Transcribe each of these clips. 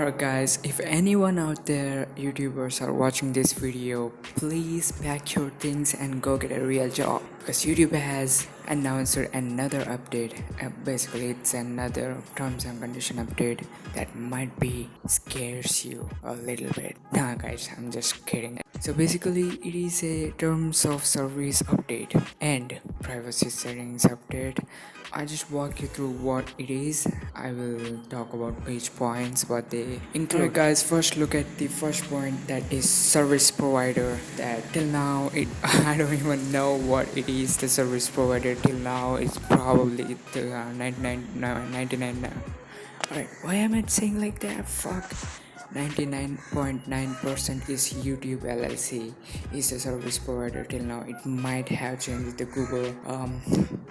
Alright guys, if anyone out there YouTubers are watching this video, please pack your things and go get a real job because YouTube has announced another update. Basically it's another terms and condition update that might be scares you a little bit. Nah guys, I'm just kidding. So basically it is a terms of service update and privacy settings update. I just walk you through what it is. I will talk about each points what they include. Alright guys, first look at the first point, that is service provider. That till now I don't even know what it is. The service provider till now is probably the 99. Alright, why am I saying like that? Fuck. 99.9% is YouTube LLC is the service provider till now. It might have changed to Google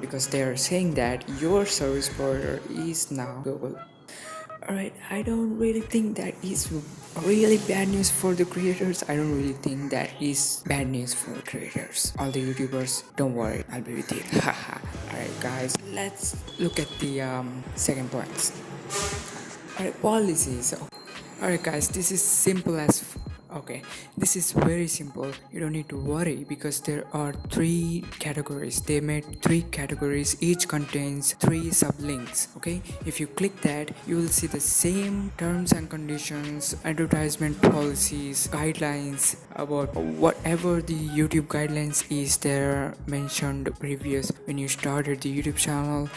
because they are saying that your service provider is now Google. Alright, I don't really think that is really bad news for the creators. I don't really think that is bad news for creators. All the YouTubers, don't worry, I'll be with you. Haha. Alright guys, let's look at the second points. Alright, policies. Alright guys, this is simple as okay, this is very simple. You don't need to worry because there are three categories. They made three categories, each contains three sublinks. Okay, if you click that, you will see the same terms and conditions, advertisement policies, guidelines about whatever the YouTube guidelines is there mentioned previous when you started the YouTube channel.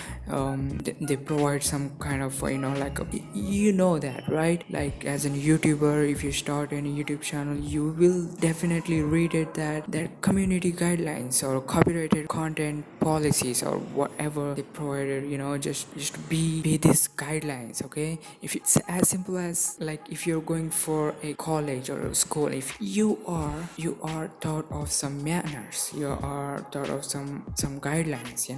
They provide some kind of like that, right? Like as a YouTuber, if you start any YouTube channel, you will definitely read it that community guidelines or copyrighted content policies or whatever they provided, just be these guidelines. Okay, if it's as simple as like if you're going for a college or a school, if you are taught of some manners, you are taught of some guidelines,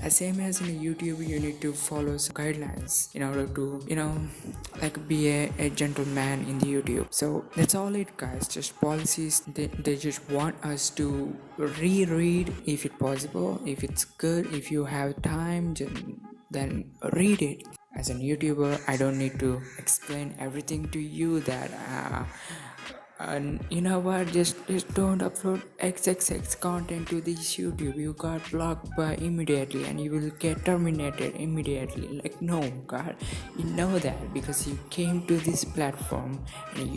as same as in YouTube, you need to follow some guidelines in order to like be a gentleman in the YouTube. So that's all it guys, just policies. They just want us to reread if it's possible, if it's good, if you have time, then read it. As a YouTuber, I don't need to explain everything to you that and you know what, just don't upload xxx content to this YouTube. You got blocked by immediately and you will get terminated immediately. Like no god, you know that because you came to this platform and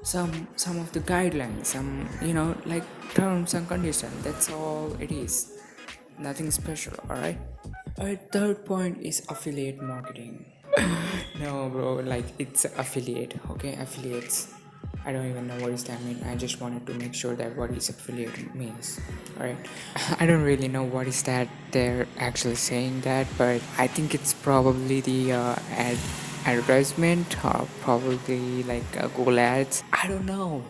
some of the guidelines, some like terms and conditions. That's all it is, nothing special. Alright, third point is affiliate marketing. No bro, like it's affiliate. Okay, affiliates, I don't even know what does that mean. I just wanted to make sure that what is affiliate means. Alright. I don't really know what is that they're actually saying that, but I think it's probably the advertisement or probably like Google ads. I don't know.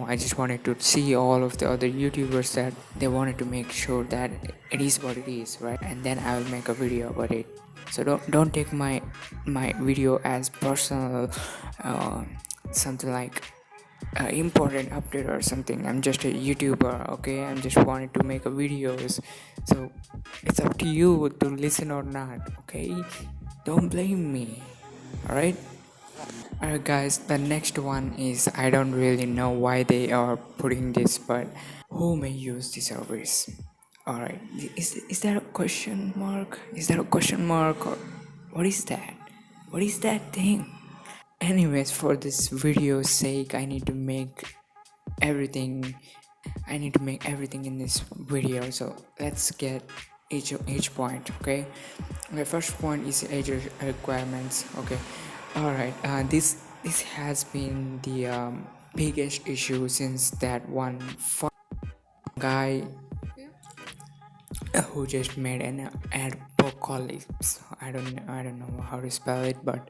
I just wanted to see all of the other YouTubers that they wanted to make sure that it is what it is, right? And then I will make a video about it. So don't take my video as personal something like important update or something. I'm just a YouTuber, okay? I'm just wanted to make a videos, so it's up to you to listen or not, okay? Don't blame me. Alright guys, the next one is, I don't really know why they are putting this, but who may use the service? Alright, is that a question mark? Or what is that thing? Anyways, for this video's sake, I need to make everything in this video. So let's get each point. Okay, the first point is age requirements. Okay, alright, this has been the biggest issue since that one guy who just made an apocalypse. I don't know how to spell it, but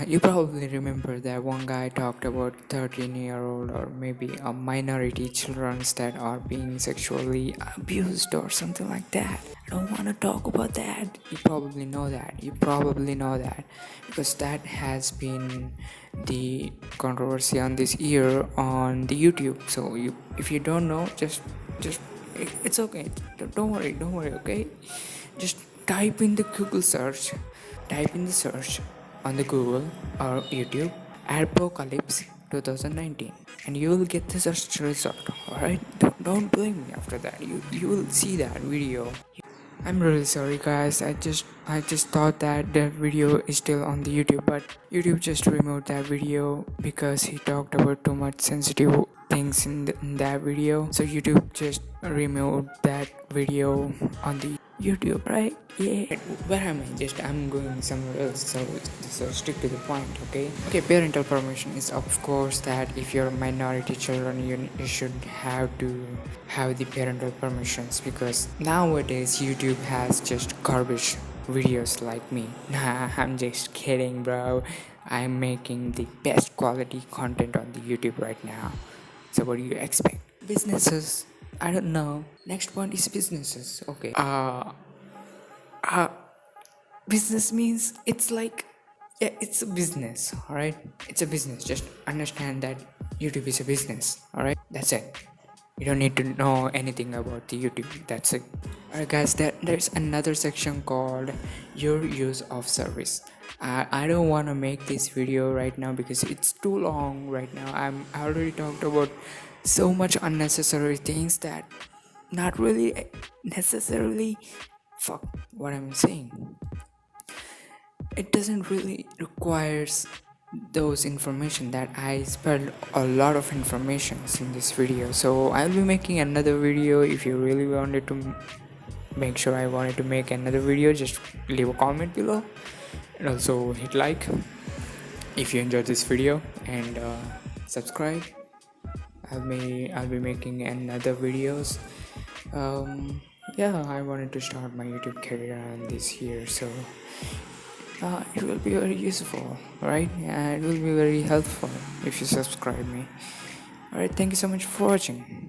you probably remember that one guy talked about 13-year-old or maybe a minority children that are being sexually abused or something like that. I don't want to talk about that. You probably know that because that has been the controversy on this year on the YouTube. So if you don't know, just it's okay, don't worry, okay? Just type in the search on the Google or YouTube, Apocalypse 2019, and you will get the search result. Alright, don't blame me after that. You will see that video. I'm really sorry, guys. I just thought that the video is still on the YouTube, but YouTube just removed that video because he talked about too much sensitive things in that video. So YouTube just removed that video on the YouTube, right? Yeah. Where am I? I'm going somewhere else. So stick to the point, okay? Okay, parental permission is of course that if you're minority children, you should have to have the parental permissions, because nowadays YouTube has just garbage videos like me. Nah, I'm just kidding, bro. I'm making the best quality content on the YouTube right now. So what do you expect? Businesses, I don't know. Next one is businesses. Okay. Business means it's like, yeah, it's a business. All right, it's a business. Just understand that YouTube is a business. All right, that's it. You don't need to know anything about the YouTube. That's it. Alright, guys. There's another section called your use of service. I don't want to make this video right now because it's too long right now. I already talked about so much unnecessary things that not really necessarily fuck what I'm saying. It doesn't really requires those information that I spelled a lot of informations in this video. So I'll be making another video. If you really wanted to make sure I wanted to make another video, just leave a comment below and also hit like if you enjoyed this video, and subscribe. I'll be making another videos. Yeah, I wanted to start my YouTube career this year, so it will be very useful, right? Yeah, it will be very helpful if you subscribe me. Alright, thank you so much for watching.